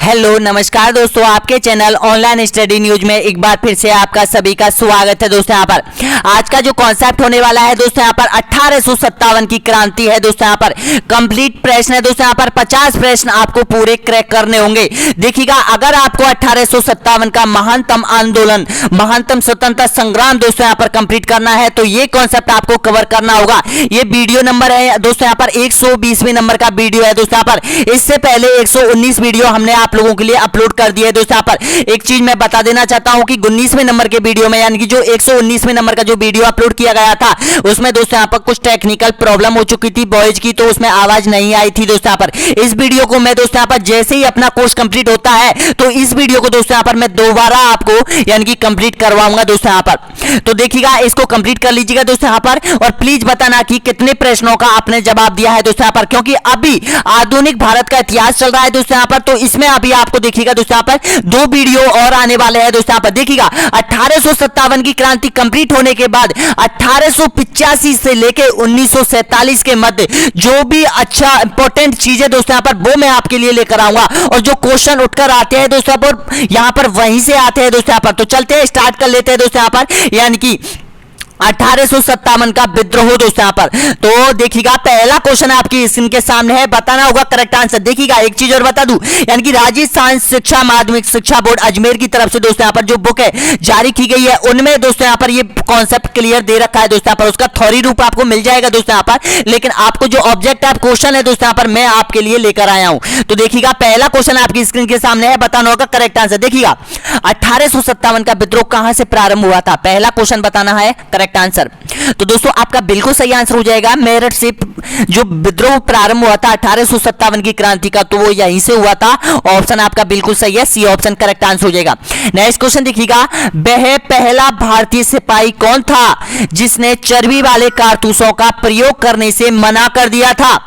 Hello नमस्कार दोस्तों, आपके चैनल ऑनलाइन स्टडी न्यूज में एक बार फिर से आपका सभी का स्वागत है। दोस्तों यहाँ पर आज का जो कॉन्सेप्ट होने वाला है दोस्तों यहाँ पर 1857 की क्रांति है। दोस्तों यहाँ पर कंप्लीट प्रश्न है। दोस्तों यहाँ पर 50 प्रश्न आपको पूरे क्रैक करने होंगे। देखिएगा, अगर आपको 1857 का महानतम आंदोलन, महानतम स्वतंत्रता संग्राम दोस्तों यहाँ पर कंप्लीट करना है तो ये कॉन्सेप्ट आपको कवर करना होगा। ये वीडियो नंबर है दोस्तों यहाँ पर 120वें नंबर का वीडियो है। दोस्तों यहाँ पर इससे पहले 119 वीडियो हमने आप लोगों के लिए अपलोड कर दिया है। दोस्तों यहाँ पर एक चीज मैं बता देना चाहता हूं कि 19वें नंबर के वीडियो में, यानी कि जो 119वें नंबर का जो वीडियो अपलोड किया गया था उसमें दोस्तों यहाँ पर कुछ टेक्निकल प्रॉब्लम हो चुकी थी बॉयज की, तो उसमें आवाज नहीं आई थी। दोस्तों यहाँ पर इस वीडियो को मैं दोस्तों यहाँ पर जैसे ही अपना कोर्स कंप्लीट होता है तो इस वीडियो को दोस्तों यहाँ पर मैं दोबारा आपको यानी कि कंप्लीट करवाऊंगा। दोस्तों यहाँ पर तो देखिएगा, इसको कंप्लीट कर लीजिएगा दोस्तों यहाँ पर, और प्लीज बताना कि कितने प्रश्नों का आपने जवाब दिया है दोस्तों यहाँ पर, क्योंकि अभी आधुनिक भारत का इतिहास चल रहा है दोस्तों यहाँ पर। तो इसमें अभी आपको देखिएगा दोस्तों यहाँ पर 2 वीडियो और आने वाले हैं। दोस्तों यहाँ पर देखिएगा, 1857 की क्रांति कंप्लीट होने के बाद 1885 से लेके 1947 के मध्य जो भी अच्छा इंपॉर्टेंट चीजें दोस्तों यहाँ पर वो मैं आपके लिए लेकर आऊंगा, और जो क्वेश्चन उठकर आते हैं दोस्तों यहाँ पर वहीं से आते हैं दोस्तों यहाँ पर। तो चलते हैं, स्टार्ट कर लेते हैं दोस्तों यहाँ पर, यानी कि 1857 का विद्रोह दोस्तों यहाँ पर। तो देखिएगा, पहला क्वेश्चन आपकी स्क्रीन के सामने है, बताना होगा करेक्ट आंसर। देखिएगा, एक चीज और बता दूं, यानी कि राजस्थान शिक्षा माध्यमिक शिक्षा बोर्ड अजमेर की तरफ से दोस्तों यहाँ पर जो बुक है जारी की गई है उनमें दोस्तों यहाँ पर ये कॉन्सेप्ट क्लियर दे रखा है दोस्तों यहाँ पर। उसका थ्योरी रूप आपको मिल जाएगा दोस्तों यहाँ पर, लेकिन आपको जो ऑब्जेक्ट है क्वेश्चन है दोस्तों यहाँ पर मैं आपके लिए लेकर आया हूं। तो देखिएगा, पहला क्वेश्चन आपकी स्क्रीन के सामने है, बताना होगा करेक्ट आंसर। देखिएगा, 1857 का विद्रोह कहां से प्रारंभ हुआ था, पहला क्वेश्चन बताना है करेक्ट आंसर। तो दोस्तों आपका बिल्कुल सही आंसर हो जाएगा, मेरठ से जो विद्रोह प्रारंभ हुआ था 1857 की क्रांति का, तो वो यहीं से हुआ था। ऑप्शन आपका बिल्कुल सही है, सी ऑप्शन करेक्ट आंसर हो जाएगा। नेक्स्ट क्वेश्चन देखिएगा, वह पहला भारतीय सिपाही कौन था जिसने चर्बी वाले कारतूसों का प्रयोग करने से मना कर दिया था,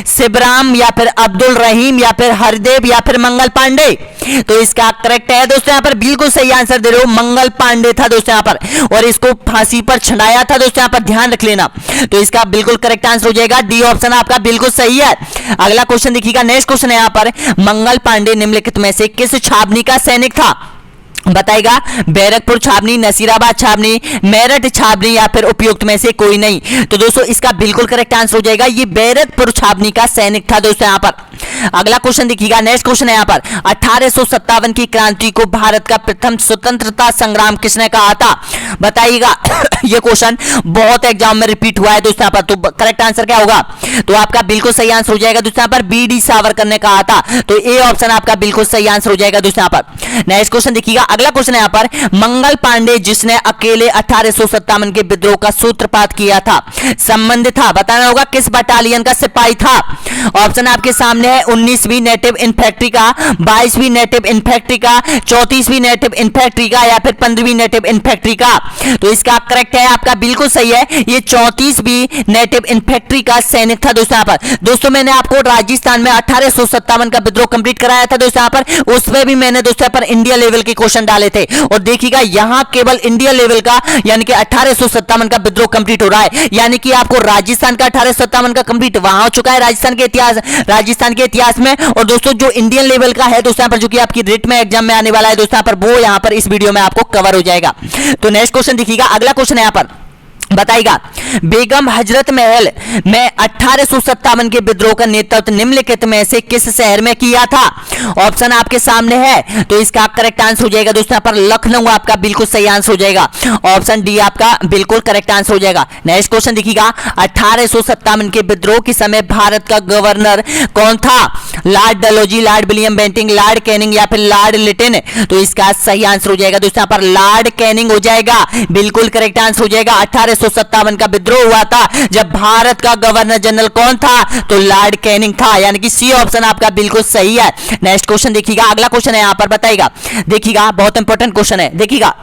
शिवराम या फिर अब्दुल रहीम या फिर हरदेव या फिर मंगल पांडे। तो इसका करेक्ट है दोस्तों यहाँ पर, बिल्कुल सही आंसर दे रहे हो, मंगल पांडे था दोस्तों यहाँ पर, और इसको फांसी पर चढ़ाया था दोस्तों यहाँ पर, ध्यान रख लेना। तो इसका बिल्कुल करेक्ट आंसर हो जाएगा, डी ऑप्शन आपका बिल्कुल सही है। अगला क्वेश्चन देखिएगा, नेक्स्ट क्वेश्चन है यहाँ पर, मंगल पांडे निम्नलिखित में से किस छावनी का सैनिक था, बताएगा बैरकपुर छावनी, नसीराबाद छावनी, मेरठ छावनी या फिर उपयुक्त में से कोई नहीं। तो दोस्तों इसका बिल्कुल करेक्ट आंसर हो जाएगा, ये बैरकपुर छावनी का सैनिक था दोस्तों यहाँ पर। अगला क्वेश्चन देखिएगा, नेक्स्ट क्वेश्चन है यहाँ पर, 1857 की क्रांति को भारत का प्रथम स्वतंत्रता संग्राम किसने कहा था, बताइएगा। ये क्वेश्चन बहुत एग्जाम में रिपीट हुआ है दोस्तों यहाँ पर, तो करेक्ट आंसर क्या होगा, तो आपका बिल्कुल सही आंसर हो जाएगा दोस्तों यहाँ पर, बी.डी. सावरकर ने कहा था। तो ए ऑप्शन आपका बिल्कुल सही आंसर हो जाएगा दोस्तों यहाँ पर। नेक्स्ट क्वेश्चन देखिएगा, अगला क्वेश्चन है यहाँ पर, मंगल पांडे जिसने अकेले 1857 के विद्रोह का सूत्रपात किया था, संबंधित था, बताना होगा किस बटालियन का सिपाही था। ऑप्शन आपके सामने है, 19वीं नेटिव इन्फेंट्री का, 22वीं नेटिव इन्फेंट्री का, 34वीं नेटिव इन्फेंट्री का या फिर 15वीं नेटिव इन्फेंट्री का। तो इसका करेक्ट है आपका बिल्कुल सही है, ये 34वीं नेटिव इन्फेंट्री का सैनिक था दोस्तों यहाँ पर। दोस्तों मैंने आपको राजस्थान में 1857 का विद्रोह कंप्लीट कराया था दोस्तों यहाँ पर, उसमें भी मैंने दोस्तों यहाँ पर इंडिया लेवल के क्वेश्चन डाले थे, और देखिएगा यहाँ केवल इंडिया लेवल का यानी कि 1857 का विद्रोह कंप्लीट हो रहा है, यानी कि आपको राजस्थान का 1857 का कंप्लीट वहां हो चुका है राजस्थान के इतिहास में, और दोस्तों जो इंडियन लेवल का है दोस्तों यहाँ पर, जो कि आपकी रिट में एग्जाम में आने वाला है दोस्तों यहाँ पर, वो यहाँ पर इस वीडियो में आपको कवर हो जाएगा। तो नेक्स्ट क्वेश्चन देखिएगा, अगला क्वेश्चन है यहाँ पर, बताइएगा बेगम हजरत महल में 1857 के विद्रोह का नेतृत्व निम्नलिखित में से किस शहर में किया था। ऑप्शन आपके सामने है, तो इसका करेक्ट आंसर हो जाएगा दोस्तों यहाँ पर लखनऊ आपका बिल्कुल सही आंसर हो जाएगा, ऑप्शन डी आपका बिल्कुल करेक्ट आंसर हो जाएगा। नेक्स्ट क्वेश्चन देखिएगा, 1857 के विद्रोह के समय भारत का गवर्नर कौन था, Lord Dalhousie, Lord William Bentinck, Lord Canning या फिर लॉर्ड लिटिन। तो इसका सही आंसर हो जाएगा दोस्तों यहाँ पर लॉर्ड कैनिंग हो जाएगा, बिल्कुल करेक्ट आंसर हो जाएगा। 1857 का विद्रोह हुआ था जब भारत का गवर्नर जनरल कौन था, तो लॉर्ड कैनिंग था, यानी कि सी ऑप्शन आपका बिल्कुल सही है। नेक्स्ट क्वेश्चन देखिएगा, अगला क्वेश्चन है यहाँ पर, बताइएगा देखिएगा बहुत इंपॉर्टेंट क्वेश्चन है, देखिएगा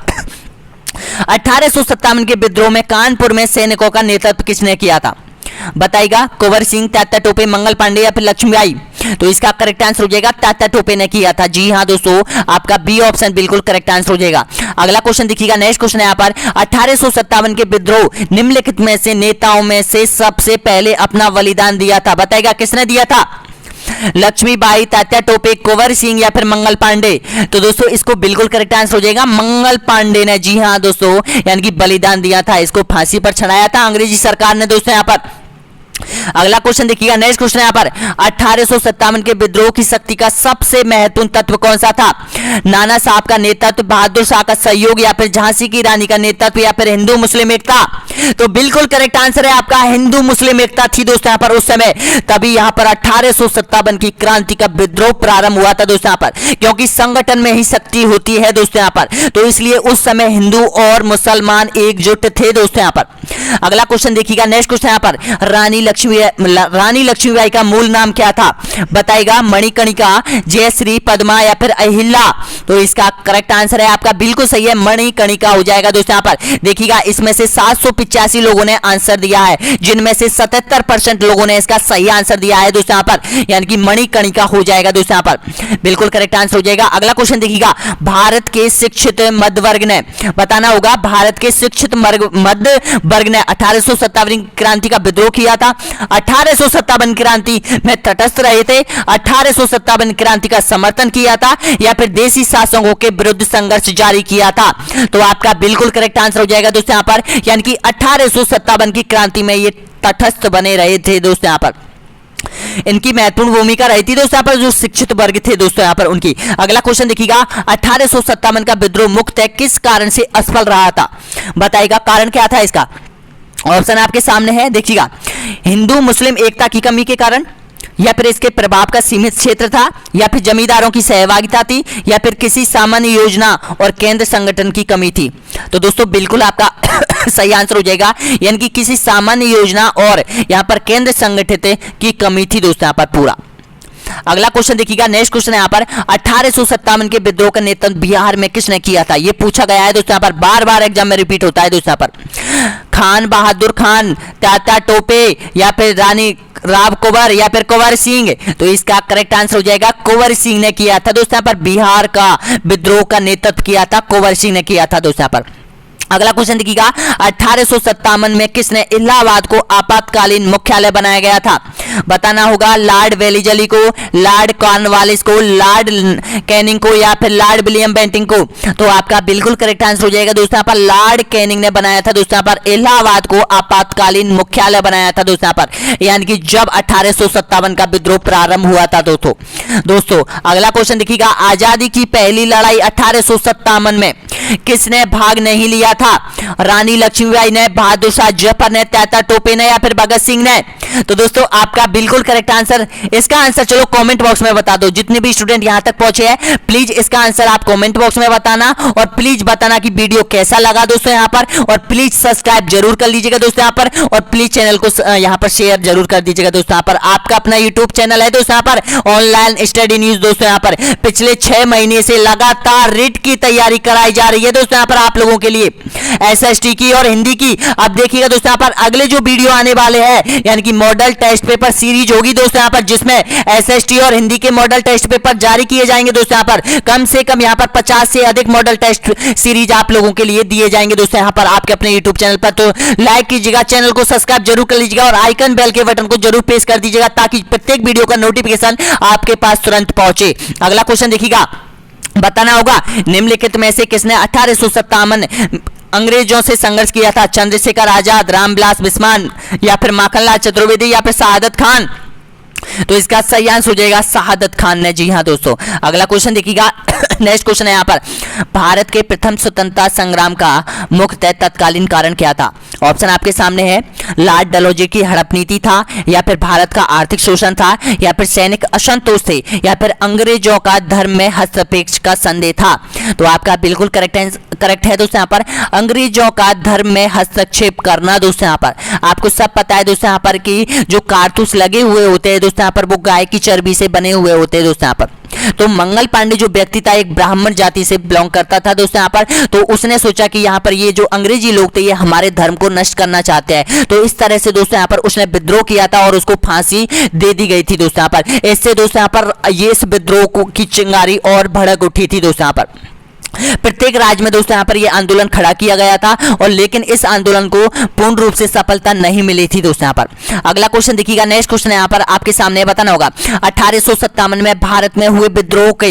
1857 के विद्रोह में कानपुर में सैनिकों का नेतृत्व किसने किया था, बताइएगा कुंवर सिंह, तात्या टोपे, मंगल पांडे या फिर लक्ष्मीबाई। तो इसका करेक्ट आंसर हो जाएगा तात्या टोपे ने किया था। जी हाँ दोस्तों, आपका बी ऑप्शन बिल्कुल करेक्ट आंसर हो जाएगा। अगला क्वेश्चन देखिएगा, नेक्स्ट क्वेश्चन है यहाँ पर, 1857 के विद्रोह निम्नलिखित में से नेताओं में से सबसे पहले अपना बलिदान दिया था, बताइएगा किसने दिया था। लक्ष्मीबाई, तात्या टोपे, कुंवर सिंह या फिर मंगल पांडे? तो दोस्तों इसको बिल्कुल करेक्ट आंसर हो जाएगा मंगल पांडे ने। जी हाँ दोस्तों, यानी कि बलिदान दिया था, इसको फांसी पर चढ़ाया था अंग्रेजी सरकार ने दोस्तों। यहाँ पर अगला क्वेश्चन देखिएगा, नेक्स्ट क्वेश्चन यहाँ पर 1857 के विद्रोह की शक्ति का सबसे महत्वपूर्ण तत्व कौन सा था? नाना साहब का नेतृत्व, बहादुर शाह का सहयोग, या फिर झांसी की रानी का नेतृत्व, या फिर हिंदू मुस्लिम एकता? तो बिल्कुल करेक्ट आंसर है आपका हिंदू मुस्लिम एकता थी दोस्तों यहाँ पर उस समय। तभी यहाँ पर 1857 की क्रांति का विद्रोह प्रारंभ हुआ था दोस्तों यहाँ पर, क्योंकि संगठन में ही शक्ति होती है दोस्तों यहाँ पर, तो इसलिए उस समय हिंदू और मुसलमान एकजुट थे दोस्तों यहाँ पर। अगला क्वेश्चन देखिएगा, नेक्स्ट क्वेश्चन यहाँ पर रानी लक्ष्मीबाई का मूल नाम क्या था? बताएगा मणिकर्णिका, जयश्री, पद्मा या फिर अहिल्या? तो इसका करेक्ट आंसर है आपका बिल्कुल सही है मणिकर्णिका हो जाएगा दोस्तों यहाँ पर। देखिएगा इसमें से 785 लोगों ने आंसर दिया है, जिनमें से 77% लोगों ने इसका सही आंसर दिया है दोस्तों यहाँ पर, यानी कि मणिकर्णिका हो जाएगा दोस्तों यहाँ पर, बिल्कुल करेक्ट आंसर हो जाएगा। अगला क्वेश्चन देखिएगा, भारत के शिक्षित मध्य वर्ग ने, बताना होगा भारत के शिक्षित मध्य वर्ग ने 1857 क्रांति का विद्रोह किया था। 1857 क्रांति में तटस्थ रहे थे, 1857 क्रांति का समर्थन किया था, या फिर देशी शासकों के विरुद्ध संघर्ष जारी किया था? तो आपका बिल्कुल करेक्ट आंसर हो जाएगा दोस्तों यहाँ पर, यानी कि 1857 की क्रांति में ये तटस्थ बने रहे थे दोस्तों यहाँ पर। इनकी महत्वपूर्ण भूमिका रही थी दोस्तों यहाँ पर, जो शिक्षित वर्ग थे दोस्तों यहाँ पर उनकी। अगला क्वेश्चन देखिएगा, 1857 का विद्रोह मुख्यतः किस कारण से असफल रहा था? बताएगा कारण क्या था इसका? ऑप्शन आपके सामने है, देखिएगा हिंदू मुस्लिम एकता की कमी के कारण, या फिर इसके प्रभाव का सीमित क्षेत्र था, या फिर जमींदारों की सहभागिता थी, या फिर किसी सामान्य योजना और केंद्र संगठन की कमी थी? तो दोस्तों बिल्कुल आपका सही आंसर हो जाएगा, यानी कि किसी सामान्य योजना और यहाँ पर केंद्र संगठित की कमी थी दोस्तों यहाँ पर पूरा। अगला क्वेश्चन देखिएगा, नेक्स्ट क्वेश्चन यहाँ पर 1857 के विद्रोह का नेतृत्व बिहार में किसने किया था? ये पूछा गया है दोस्तों यहाँ पर, बार बार एग्जाम में रिपीट होता है दोस्तों यहाँ पर। खान बहादुर खान, तात्या टोपे, या फिर रानी राव कुंवर, या फिर कुंवर सिंह? तो इसका करेक्ट आंसर हो जाएगा कुंवर सिंह ने किया था दोस्तों यहाँ पर, बिहार का विद्रोह का नेतृत्व किया था कुंवर सिंह ने किया था दोस्तों यहाँ पर। अगला क्वेश्चन देखिएगा, 1857 में किसने इलाहाबाद को आपातकालीन मुख्यालय बनाया गया था? बताना होगा लॉर्ड वेलिजली को, लॉर्ड कॉर्नवालिस को, लॉर्ड कैनिंग को, या फिर लॉर्ड विलियम बेंटिंग को? तो आपका बिल्कुल करेक्ट आंसर हो जाएगा दोस्तों यहाँ पर लॉर्ड कैनिंग ने बनाया था दोस्तों यहाँ पर, इलाहाबाद को आपातकालीन मुख्यालय बनाया था दोस्तों यहाँ पर, यानी कि जब 1857 का विद्रोह प्रारंभ हुआ था दोस्तों। अगला क्वेश्चन देखिएगा, आजादी की पहली लड़ाई 1857 में किसने भाग नहीं लिया था? रानी लक्ष्मीबाई ने, बहादुर शाह जफर ने, तात्या टोपे ने, या फिर भगत सिंह ने? तो दोस्तों आपका बिल्कुल करेक्ट आंसर, इसका आंसर चलो कमेंट बॉक्स में बता दो। जितने भी स्टूडेंट यहां तक पहुंचे हैं प्लीज इसका आंसर आप कमेंट बॉक्स में बताना, और प्लीज बताना कि वीडियो कैसा लगा दोस्तों यहां पर, और प्लीज सब्सक्राइब जरूर कर लीजिएगा दोस्तों यहां पर, और प्लीज चैनल को यहां पर शेयर जरूर कर दीजिएगा दोस्तों यहां पर। आपका अपना यूट्यूब चैनल है दोस्तों यहां पर ऑनलाइन स्टडी न्यूज दोस्तों यहां पर, पिछले 6 महीने से लगातार रिट की तैयारी कराई जा रही है दोस्तों यहां पर आप लोगों के लिए, एसएसटी की और हिंदी की। अब देखिएगा दोस्तों यहाँ पर अगले जो वीडियो आने वाले हैं, यानी कि मॉडल टेस्ट पेपर सीरीज होगी दोस्तों यहाँ पर, जिसमें एसएसटी और हिंदी के मॉडल टेस्ट पेपर जारी किए जाएंगे दोस्तों यहाँ पर। कम से कम यहाँ पर 50 से अधिक मॉडल टेस्ट सीरीज आप लोगों के लिए दिए जाएंगे दोस्तों यहाँ पर आपके अपने यूट्यूब चैनल पर। तो लाइक कीजिएगा, चैनल को सब्सक्राइब जरूर कर लीजिएगा, और आइकन बेल के बटन को जरूर प्रेस कर दीजिएगा, ताकि प्रत्येक वीडियो का नोटिफिकेशन आपके पास तुरंत पहुंचे। अगला क्वेश्चन देखिएगा, बताना होगा निम्नलिखित में से किसने 1857 अंग्रेजों से संघर्ष किया था? चंद्रशेखर आजाद, रामविलास बिस्मान, या फिर माखनलाल चतुर्वेदी, या फिर शहादत खान? तो इसका सही आंसर हो जाएगा शहादत खान ने। जी हाँ दोस्तों। अगला क्वेश्चन देखिएगा, नेक्स्ट क्वेश्चन है यहाँ पर, भारत के प्रथम स्वतंत्रता संग्राम का मुख्य तत्कालीन कारण क्या था? ऑप्शन आपके सामने है, लॉर्ड डलहौजी की हड़प नीति था, या फिर भारत का आर्थिक शोषण था, या फिर सैनिक असंतोष थे, या फिर अंग्रेजों का धर्म में हस्तक्षेप का संदेह था? तो आपका बिल्कुल करेक्ट है दोस्तों यहाँ पर, अंग्रेजों का धर्म में हस्तक्षेप करना दोस्तों यहाँ पर। आपको सब पता है दोस्तों यहाँ पर कि जो कारतूस लगे हुए होते हैं दोस्तों यहाँ पर, वो गाय की चर्बी से बने हुए होते हैं दोस्तों यहाँ पर। तो मंगल पांडे जो व्यक्ति था एक ब्राह्मण जाति से बिलोंग करता था दोस्तों यहाँ पर, तो उसने सोचा कि यहाँ पर ये जो अंग्रेजी लोग थे ये हमारे धर्म को नष्ट करना चाहते हैं, तो इस तरह से दोस्तों यहाँ पर उसने विद्रोह किया था और उसको फांसी दे दी गई थी दोस्तों यहाँ पर। इससे दोस्तों यहाँ पर ये इस विद्रोह की चिंगारी और भड़क उठी थी दोस्तों यहाँ पर। प्रत्येक राज्य में दोस्तों यहाँ पर ये आंदोलन खड़ा किया गया था, और लेकिन इस आंदोलन को पूर्ण रूप से सफलता नहीं मिली थी दोस्तों। यहाँ पर अगला क्वेश्चन देखिएगा, नेक्स्ट क्वेश्चन यहाँ पर आपके सामने बताना होगा। 1857 में भारत में हुए विद्रोह के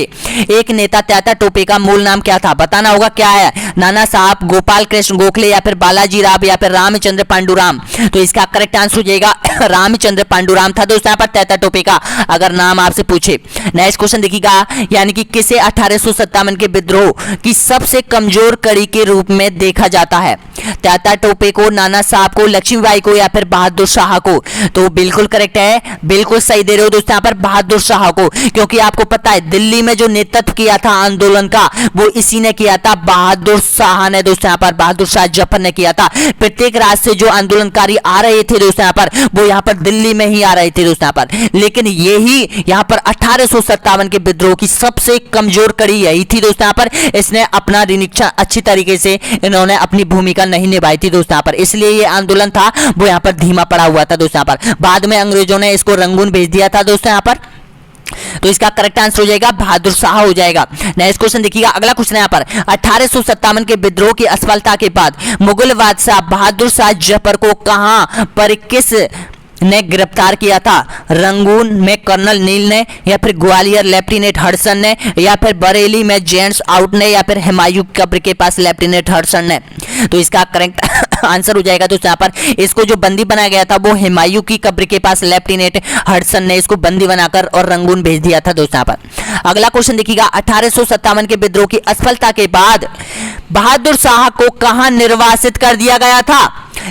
एक नेता तात्या टोपे का मूल नाम क्या था? बताना होगा क्या है, नाना साहब, गोपाल कृष्ण गोखले, या फिर बालाजी राव, या फिर रामचंद्र पांडुराम। तो इसका करेक्ट आंसर हो जाएगा रामचंद्र पांडुराम था दोस्तों यहाँ पर तात्या टोपे का, अगर नाम आपसे पूछे। नेक्स्ट क्वेश्चन देखिएगा, यानी कि किसे 1857 के विद्रोह की सबसे कमजोर कड़ी के रूप में देखा जाता है? तात्या टोपे को, नाना साहब को, लक्ष्मीबाई को, या फिर बहादुर शाह को? तो बिल्कुल करेक्ट है, बिल्कुल सही दे रहे हो दोस्तों यहाँ पर, बहादुर शाह को, क्योंकि आपको पता है दिल्ली में जो नेतृत्व किया था आंदोलन का वो इसी ने किया था, बहादुर शाह ने दोस्तों यहाँ पर, बहादुर शाह जफर ने किया था। प्रत्येक राज्य से जो आंदोलनकारी आ रहे थे दोस्तों यहाँ पर, वो यहाँ पर दिल्ली में ही आ रहे थे दोस्तों यहाँ पर, लेकिन यही यहाँ पर 1857 के विद्रोह की सबसे कमजोर कड़ी यही थी दोस्तों यहाँ पर। इसने अपना निरीक्षण अच्छी तरीके से इन्होंने अपनी भूमिका नहीं निभाई थी दोस्तों यहाँ पर, इसलिए ये आंदोलन था वो यहाँ पर धीमा पड़ा हुआ था दोस्तों यहाँ पर। बाद में अंग्रेजों ने इसको रंगून भेज दिया था दोस्तों यहाँ पर, तो इसका करेक्ट आंसर हो जाएगा बहादुर शाह हो जाएगा। नेक्स्ट क्वेश्चन देखिएगा, अगला क्वेश्चन यहाँ पर 1857 के विद्रोह की असफलता के बाद मुगल बादशाह बहादुर शाह जफर को कहां पर किस ने गिरफ्तार किया था? रंगून में कर्नल नील ने, या फिर ग्वालियर लेफ्टिनेंट हडसन ने, या फिर बरेली में जेम्स आउट ने, या फिर हुमायूं कब्र के पास लेफ्टिनेंट हडसन ने? तो इसका करेक्ट आंसर हो जाएगा दोस्तों यहाँ पर, इसको जो बंदी बनाया गया था वो हुमायूं की कब्र के पास लेफ्टिनेंट हडसन ने इसको बंदी बनाकर और रंगून भेज दिया था दोस्तों यहाँ पर। अगला क्वेश्चन देखिएगा, 1857 के विद्रोह की असफलता के बाद बहादुर शाह को कहां निर्वासित कर दिया गया था?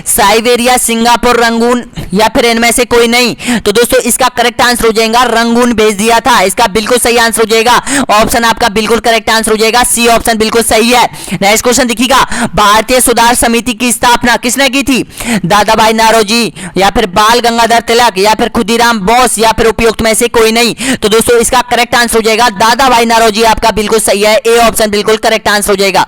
साइबेरिया, सिंगापुर, रंगून, या फिर इनमें से कोई नहीं? तो दोस्तों इसका करेक्ट आंसर हो जाएगा रंगून भेज दिया था, इसका बिल्कुल सही आंसर हो जाएगा, ऑप्शन आपका बिल्कुल करेक्ट आंसर हो जाएगा, सी ऑप्शन बिल्कुल सही है। नेक्स्ट क्वेश्चन देखिएगा, भारतीय सुधार समिति की स्थापना किसने की थी? दादा भाई नौरोजी, या फिर बाल गंगाधर तिलक, या फिर खुदीराम बोस, या फिर उपयुक्त में से कोई नहीं? तो दोस्तों इसका करेक्ट आंसर हो जाएगा दादा भाई नौरोजी, आपका बिल्कुल सही है, ए ऑप्शन बिल्कुल करेक्ट आंसर हो जाएगा।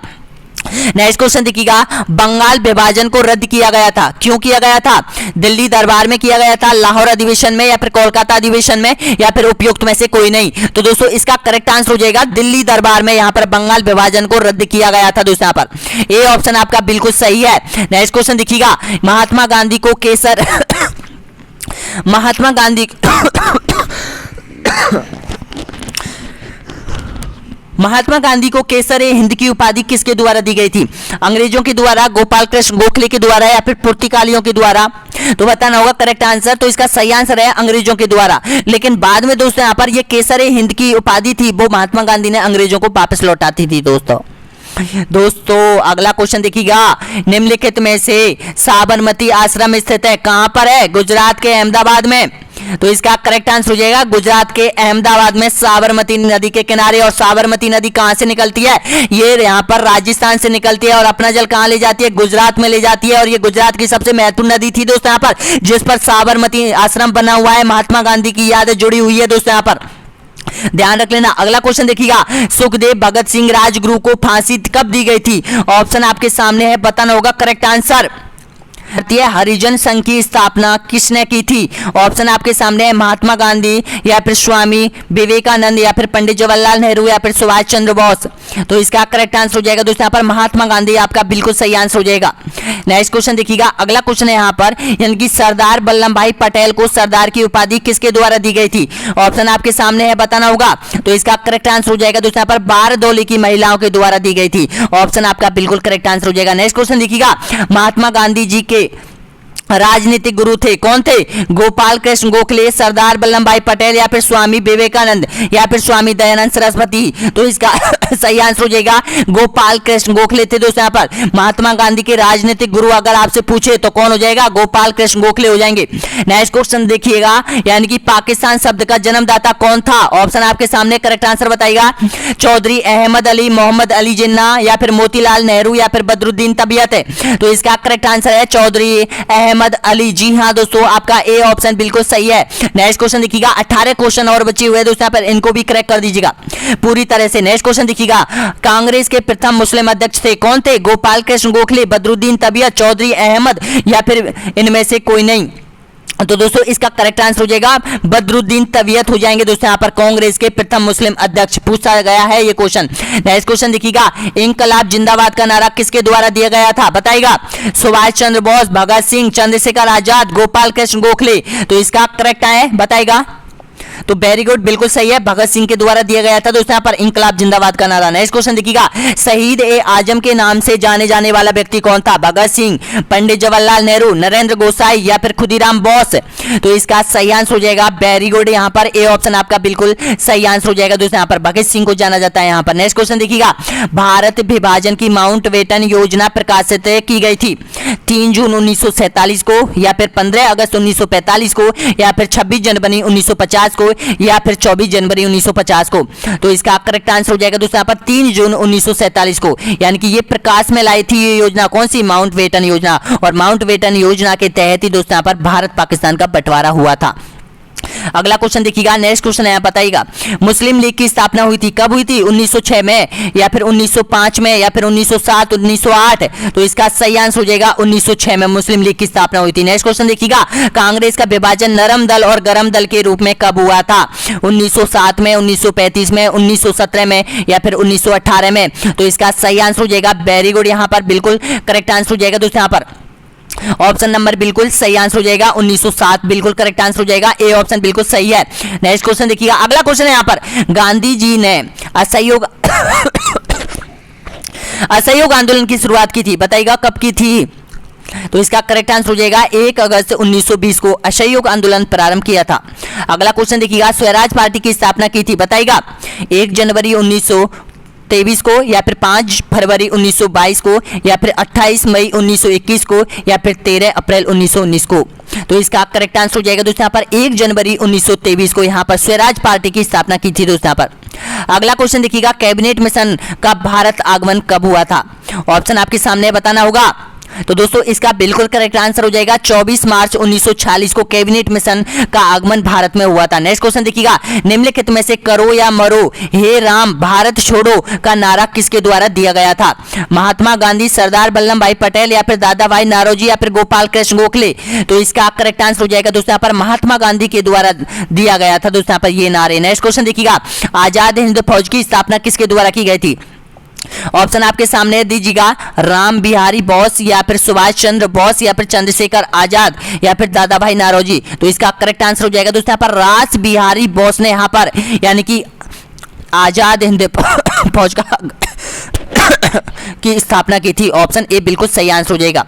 नेक्स्ट क्वेश्चन देखिएगा, बंगाल विभाजन को रद्द किया गया था, क्यों किया गया था? दिल्ली दरबार में किया गया था, लाहौर अधिवेशन में, या फिर कोलकाता अधिवेशन में, या फिर उपयुक्त में से कोई नहीं? तो दोस्तों इसका करेक्ट आंसर हो जाएगा दिल्ली दरबार में यहाँ पर बंगाल विभाजन को रद्द किया गया था दोस्तों यहाँ पर, ए ऑप्शन आपका बिल्कुल सही है। नेक्स्ट क्वेश्चन देखिएगा, महात्मा गांधी को केसर महात्मा गांधी महात्मा गांधी को केसर-ए हिंद की उपाधि किसके द्वारा दी गई थी? अंग्रेजों के द्वारा, गोपाल कृष्ण गोखले के द्वारा, या फिर पुर्तगालियों के द्वारा? तो बताना होगा करेक्ट आंसर, तो इसका सही आंसर है अंग्रेजों के द्वारा, लेकिन बाद में दोस्तों यहाँ पर ये केसर-ए हिंद की उपाधि थी वो महात्मा गांधी ने अंग्रेजों को वापस लौटाती थी दोस्तों अगला क्वेश्चन देखिएगा, निम्नलिखित में से साबरमती आश्रम स्थित है कहां पर है? गुजरात के अहमदाबाद में? तो इसका करेक्ट आंसर हो जाएगा गुजरात के अहमदाबाद में, साबरमती नदी के किनारे। और साबरमती नदी कहां से निकलती है? ये यहाँ पर राजस्थान से निकलती है, और अपना जल कहां ले जाती है? गुजरात में ले जाती है, और ये गुजरात की सबसे महत्वपूर्ण नदी थी दोस्तों यहाँ पर, जिस पर साबरमती आश्रम बना हुआ है, महात्मा गांधी की याद जुड़ी हुई है दोस्तों यहाँ पर, ध्यान रख लेना। अगला क्वेश्चन देखिएगा, सुखदेव भगत सिंह राजगुरु को फांसी कब दी गई थी? ऑप्शन आपके सामने है, बताना होगा करेक्ट आंसर। भारतीय हरिजन संघ की स्थापना किसने की थी? ऑप्शन आपके सामने है, महात्मा गांधी, या फिर स्वामी विवेकानंद, या फिर पंडित जवाहरलाल नेहरू, या फिर सुभाष चंद्र बोस? तो इसका करेक्ट आंसर हो जाएगा दोस्तों यहाँ पर महात्मा गांधी, आपका बिल्कुल सही आंसर हो जाएगा। नेक्स्ट क्वेश्चन देखिएगा, अगला क्वेश्चन है यहाँ पर, यानी कि सरदार वल्लभ भाई पटेल को सरदार की उपाधि किसके द्वारा दी गई थी? ऑप्शन आपके सामने है, बताना होगा। तो इसका करेक्ट आंसर हो जाएगा दोस्तों यहाँ पर बारदोली की महिलाओं के द्वारा दी गई थी, ऑप्शन आपका बिल्कुल करेक्ट आंसर हो जाएगा। नेक्स्ट क्वेश्चन देखिएगा, महात्मा गांधी जी के राजनीतिक गुरु थे, कौन थे? गोपाल कृष्ण गोखले, सरदार वल्लभ भाई पटेल, या फिर स्वामी विवेकानंद, या फिर स्वामी दयानंद सरस्वती? तो इसका सही आंसर हो जाएगा गोपाल कृष्ण गोखले थे दोस्तों यहाँ पर। महात्मा गांधी के राजनीतिक गुरु अगर आपसे पूछे तो कौन हो जाएगा? गोपाल कृष्ण गोखले हो जाएंगे। नेक्स्ट क्वेश्चन देखिएगा, यानी कि पाकिस्तान शब्द का जन्मदाता कौन था? ऑप्शन आपके सामने, करेक्ट आंसर बताइएगा। चौधरी अहमद अली, मोहम्मद अली जिन्ना, या फिर मोतीलाल नेहरू, या फिर बदरुद्दीन तबियत? तो इसका करेक्ट आंसर है चौधरी अहमद अली। जी हाँ दोस्तों, आपका ए ऑप्शन बिल्कुल सही है। नेक्स्ट क्वेश्चन देखिएगा, 18 क्वेश्चन और बचे हुए दोस्तों यहाँ पर, इनको भी करेक्ट कर दीजिएगा पूरी तरह से। नेक्स्ट क्वेश्चन देखिएगा, कांग्रेस के प्रथम मुस्लिम अध्यक्ष थे, कौन थे? गोपाल कृष्ण गोखले, बदरुद्दीन तबियत, चौधरी अहमद, या फिर इनमें से कोई नहीं? तो दोस्तों इसका करेक्ट आंसर हो जाएगा बदरुद्दीन तबीयत हो जाएंगे दोस्तों यहाँ पर कांग्रेस के प्रथम मुस्लिम अध्यक्ष। पूछा गया है ये क्वेश्चन। नेक्स्ट क्वेश्चन देखिएगा, इंकलाब जिंदाबाद का नारा किसके द्वारा दिया गया था? बताइएगा। सुभाष चंद्र बोस, भगत सिंह, चंद्रशेखर आजाद, गोपाल कृष्ण गोखले। तो इसका करेक्ट है बताइएगा। तो वेरी गुड, बिल्कुल सही है, भगत सिंह के द्वारा दिया गया था दोस्तों यहाँ पर इंकलाब जिंदाबाद का नारा। नेक्स्ट क्वेश्चन देखिएगा, शहीद ए आजम के नाम से जाने जाने वाला व्यक्ति कौन था? भगत सिंह, पंडित जवाहरलाल नेहरू, नरेंद्र गोसाई या फिर खुदीराम बोस। तो इसका सही आंसर हो जाएगा वेरी गुड, यहाँ पर ए ऑप्शन आपका बिल्कुल सही आंसर हो जाएगा दोस्तों, यहाँ पर भगत सिंह को जाना जाता है यहाँ पर। नेक्स्ट क्वेश्चन देखिएगा, भारत विभाजन की माउंटबेटन योजना प्रकाशित की गई थी 3 जून 1947 को या फिर 15 अगस्त 1945 को या फिर 26 जनवरी 1950 को या फिर 24 जनवरी 1950 को। तो इसका करेक्ट आंसर हो जाएगा दोस्तों यहाँ पर 3 जून 1947 को, यानी कि ये प्रकाश में लाई थी ये योजना। कौन सी? माउंटबेटन योजना। और माउंटबेटन योजना के तहत ही दोस्तों यहाँ पर भारत पाकिस्तान का बंटवारा हुआ था। अगला क्वेश्चन देखिएगा, नेक्स्ट क्वेश्चन है, बताइएगा मुस्लिम लीग की स्थापना हुई थी, कब हुई थी? 1906 में या फिर 1905 में या फिर 1907, 1908। तो इसका सही आंसर हो जाएगा 1906 में मुस्लिम लीग की स्थापना हुई थी। नेक्स्ट क्वेश्चन देखिएगा, कांग्रेस का विभाजन नरम दल और गरम दल के रूप में कब हुआ था? 1907 में, 1935 में, 1917 में या फिर 1918 में। तो इसका सही आंसर हो जाएगा वेरी गुड, यहाँ पर बिल्कुल करेक्ट आंसर हो जाएगा दोस्तों, यहाँ पर ऑप्शन नंबर बिल्कुल सही आंसर हो जाएगा 1907, बिल्कुल करेक्ट आंसर हो जाएगा, ए ऑप्शन बिल्कुल सही है। नेक्स्ट क्वेश्चन देखिएगा, अगला क्वेश्चन है यहाँ पर, गांधी जी ने असहयोग असहयोग आंदोलन की शुरुआत की थी, बताइएगा कब की थी? तो इसका करेक्ट आंसर हो जाएगा 1 अगस्त 1920 को असहयोग आंदोलन प्रारंभ किया था। अगला क्वेश्चन देखिएगा, स्वराज पार्टी की स्थापना की थी, बताइएगा 1 जनवरी 1923 को या फिर 5 फरवरी 1922 को या फिर 28 मई 1921 को या फिर 13 अप्रैल 1919 को। तो इसका करेक्ट आंसर हो जाएगा दोस्तों यहाँ पर 1 जनवरी 1923 को यहाँ पर स्वराज पार्टी की स्थापना की थी दोस्तों यहाँ पर। अगला क्वेश्चन देखिएगा, कैबिनेट मिशन का भारत आगमन कब हुआ था? ऑप्शन आपके सामने बताना होगा। तो दोस्तों इसका बिल्कुल करेक्ट आंसर हो जाएगा 24 मार्च 1946 को कैबिनेट मिशन का आगमन भारत में हुआ था। नेक्स्ट क्वेश्चन देखिएगा, निम्नलिखित में से करो या मरो हे राम भारत छोड़ो का नारा किसके द्वारा दिया गया था? महात्मा गांधी, सरदार वल्लभ भाई पटेल या फिर दादा भाई नौरोजी या फिर गोपाल कृष्ण गोखले। तो इसका करेक्ट आंसर हो जाएगा दोस्तों यहाँ पर महात्मा गांधी के द्वारा दिया गया था दोस्तों यहाँ पर ये नारे। नेक्स्ट क्वेश्चन देखिएगा, आजाद हिंद फौज की स्थापना किसके द्वारा की गई थी? ऑप्शन आपके सामने दीजिएगा, राम बिहारी बोस या फिर सुभाष चंद्र बोस या फिर चंद्रशेखर आजाद या फिर दादा भाई नौरोजी। तो इसका करेक्ट आंसर हो जाएगा दोस्तों यहाँ पर रास बिहारी बोस ने यहाँ पर यानी कि आजाद हिंद फौज का की स्थापना की थी। ऑप्शन ए बिल्कुल सही आंसर हो जाएगा।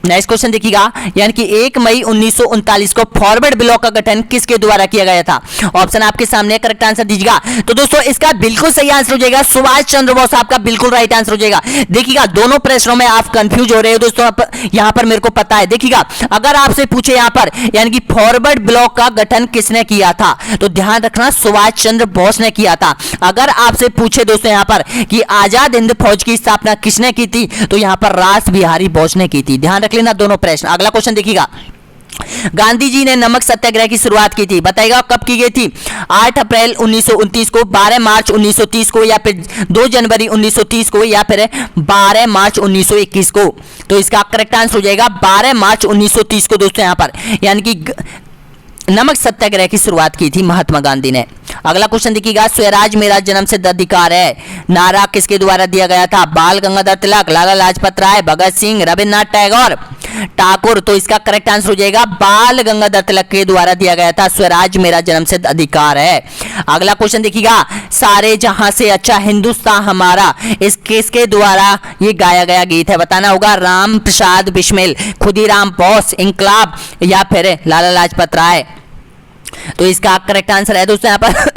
नेक्स्ट क्वेश्चन देखिएगा, यानी कि 1 मई 1939 को फॉरवर्ड ब्लॉक का गठन किसके द्वारा किया गया था? ऑप्शन आपके सामने, करेक्ट आंसर दीजिएगा। तो दोस्तों इसका बिल्कुल सही आंसर हो जाएगा सुभाष चंद्र बोस, आपका बिल्कुल राइट आंसर हो जाएगा। देखिएगा दोनों प्रश्नों में आप कंफ्यूज हो रहे हो दोस्तों, यहां पर मेरे को पता है। देखिएगा अगर आपसे पूछे यहां पर यानी कि फॉरवर्ड ब्लॉक का गठन किसने किया था, तो ध्यान रखना सुभाष चंद्र बोस ने किया था। अगर आपसे पूछे दोस्तों यहां पर कि आजाद हिंद फौज की स्थापना किसने की थी, तो यहां पर रास बिहारी बोस ने की थी। ध्यान रख लेना दोनों प्रश्न। अगला क्वेश्चन देखिएगा, गांधी जी ने नमक सत्याग्रह की शुरुआत की थी, बताइएगा कब की गई थी? 8 अप्रैल 1929 को, 12 मार्च 1930 को या फिर 2 जनवरी 1930 को या फिर 12 मार्च 1921 को। तो इसका करेक्ट आंसर हो जाएगा 12 मार्च 1930 को दोस्तों यहाँ पर, यानी कि नमक सत्याग्रह की शुरुआत की थी महात्मा गांधी ने। अगला क्वेश्चन देखिएगा, स्वराज मेरा जन्मसिद्ध अधिकार है नारा किसके द्वारा दिया गया था? बाल गंगाधर तिलक, लाला लाजपत राय, भगत सिंह, रविन्द्रनाथ टैगोर, ठाकुर। तो इसका करेक्ट आंसर हो जाएगा बाल गंगाधर तिलक के द्वारा दिया गया था, स्वराज मेरा जन्मसिद्ध अधिकार है। अगला क्वेश्चन देखिएगा, सारे जहां से अच्छा हिंदुस्तान हमारा इस किसके द्वारा ये गाया गया गीत है? बताना होगा, राम प्रसाद बिस्मिल, खुदीराम बोस, इंकलाब या फिर लाला लाजपत राय। तो इसका करेक्ट आंसर है दोस्तों यहाँ पर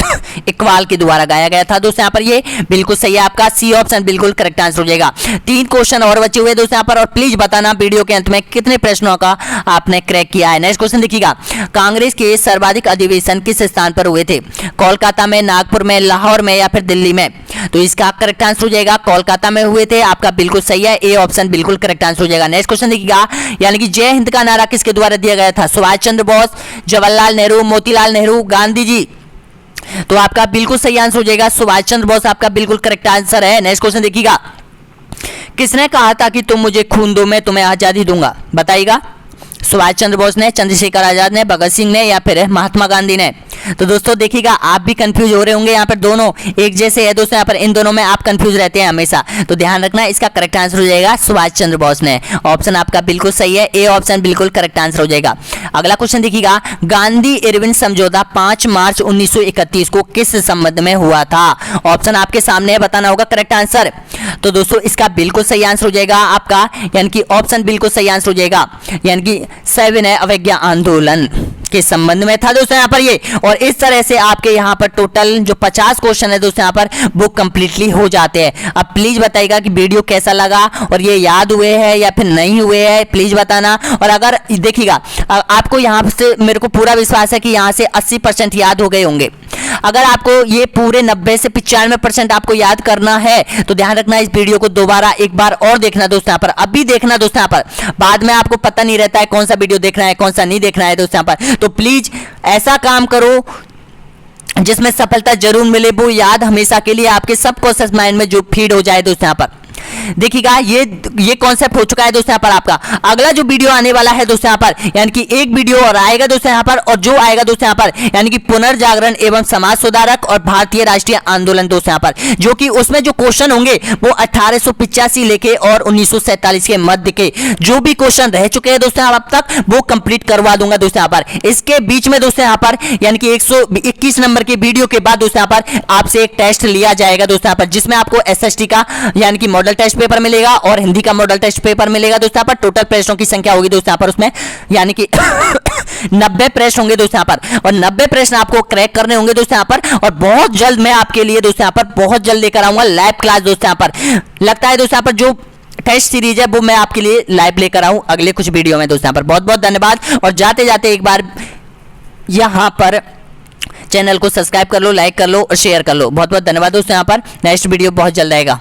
इकबाल के द्वारा गाया गया था दोस्तों यहाँ पर, ये बिल्कुल सही है आपका सी ऑप्शन बिल्कुल करेक्ट आंसर हो जाएगा। 3 क्वेश्चन और बचे हुए दोस्तों यहाँ पर, और प्लीज बताना वीडियो के अंत में कितने प्रश्नों का आपने क्रैक किया है। नेक्स्ट क्वेश्चन देखिएगा, कांग्रेस के सर्वाधिक अधिवेशन किस स्थान पर हुए थे? कोलकाता में, नागपुर में, लाहौर में या फिर दिल्ली में? तो इसका करेक्ट आंसर हो जाएगा कोलकाता में हुए थे, आपका बिल्कुल सही है, ए ऑप्शन बिल्कुल करेक्ट आंसर हो जाएगा। नेक्स्ट क्वेश्चन देखिएगा, यानी कि जय हिंद का नारा किसके द्वारा दिया गया था? सुभाष चंद्र बोस, जवाहरलाल नेहरू, मोतीलाल नेहरू, गांधी जी। तो आपका बिल्कुल सही आंसर हो जाएगा सुभाष चंद्र बोस, आपका बिल्कुल करेक्ट आंसर है। नेक्स्ट क्वेश्चन देखिएगा, किसने कहा था कि तुम मुझे खून दो मैं तुम्हें आजादी दूंगा? बताइएगा। सुभाष चंद्र बोस ने, चंद्रशेखर आजाद ने, भगत सिंह ने या फिर महात्मा गांधी ने? तो दोस्तों देखिएगा, आप भी कंफ्यूज हो रहे होंगे, यहाँ पर दोनों एक जैसे है दोस्तों, यहाँ पर इन दोनों में आप कंफ्यूज रहते हैं हमेशा, तो ध्यान रखना, इसका करेक्ट आंसर हो जाएगा सुभाष चंद्र बोस ने। ऑप्शन आपका बिल्कुल सही है, ए ऑप्शन बिल्कुल करेक्ट आंसर हो जाएगा। अगला क्वेश्चन देखिएगा, गांधी इरविन समझौता 5 मार्च 1931 को किस संबंध में हुआ था? ऑप्शन आपके सामने है, बताना होगा करेक्ट आंसर। तो दोस्तों इसका बिल्कुल सही आंसर हो जाएगा आपका, यानी कि ऑप्शन बिल्कुल सही आंसर हो जाएगा, यानी कि सविनय अवज्ञा आंदोलन के संबंध में था दोस्तों यहाँ पर ये। और इस तरह से आपके यहाँ पर टोटल जो 50 क्वेश्चन है दोस्तों यहाँ पर वो कंप्लीटली हो जाते हैं। अब प्लीज बताइएगा कि वीडियो कैसा लगा और ये याद हुए हैं या फिर नहीं हुए हैं, प्लीज बताना। और अगर देखिएगा, आपको यहाँ से मेरे को पूरा विश्वास है कि यहाँ से 80% याद हो गए होंगे। अगर आपको ये पूरे 90 से 95% आपको याद करना है तो ध्यान रखना, इस वीडियो को दोबारा एक बार और देखना दोस्तों यहाँ पर, अभी देखना दोस्तों यहाँ पर, बाद में आपको पता नहीं रहता है कौन सा वीडियो देखना है कौन सा नहीं देखना है दोस्तों यहाँ पर। तो प्लीज ऐसा काम करो जिसमें सफलता जरूर मिले, वो याद हमेशा के लिए आपके सबकॉन्शियस माइंड में जो फीड हो जाए दोस्तों यहाँ पर। देखिएगा, ये कॉन्सेप्ट हो चुका है दोस्तों यहाँ पर आपका। अगला जो वीडियो आने वाला है दोस्तों यहाँ पर, यानी कि एक वीडियो और आएगा दोस्तों यहाँ पर, और जो आएगा दोस्तों यहाँ पर यानी कि पुनर्जागरण एवं समाज सुधारक और भारतीय राष्ट्रीय आंदोलन दोस्तों यहाँ पर, जो कि उसमें जो क्वेश्चन होंगे वो 1885 लेके और 1947 के मध्य के जो भी क्वेश्चन रह चुके हैं दोस्तों अब तक, वो कंप्लीट करवा दूंगा दोस्तों यहाँ पर। इसके बीच में दोस्तों यहाँ पर यानी कि 121 नंबर के वीडियो के बाद दोस्तों यहाँ पर आपसे एक टेस्ट लिया जाएगा दोस्तों यहाँ पर, जिसमें आपको SST का यानी कि मॉडल टेस्ट पेपर मिलेगा और हिंदी का मॉडल टेस्ट पेपर मिलेगा दोस्तों यहाँ पर। टोटल प्रश्नों की संख्या होगी दोस्तों यहाँ पर उसमें, यानी कि 90 प्रश्न होंगे दोस्तों यहाँ पर, और 90 प्रश्न आपको क्रैक करने होंगे दोस्तों यहाँ पर। और बहुत जल्द मैं आपके लिए दोस्तों यहाँ पर बहुत जल्द लेकर आऊंगा लाइव क्लास दोस्तों यहाँ पर। लगता है दोस्तों यहाँ पर जो टेस्ट सीरीज है वो मैं आपके लिए लाइव लेकर आऊं अगले कुछ वीडियो में दोस्तों यहाँ पर। बहुत बहुत धन्यवाद। और जाते जाते एक बार यहाँ पर चैनल को सब्सक्राइब कर लो, लाइक कर लो और शेयर कर लो। बहुत बहुत धन्यवाद दोस्तों यहाँ पर। नेक्स्ट वीडियो बहुत जल्द आएगा।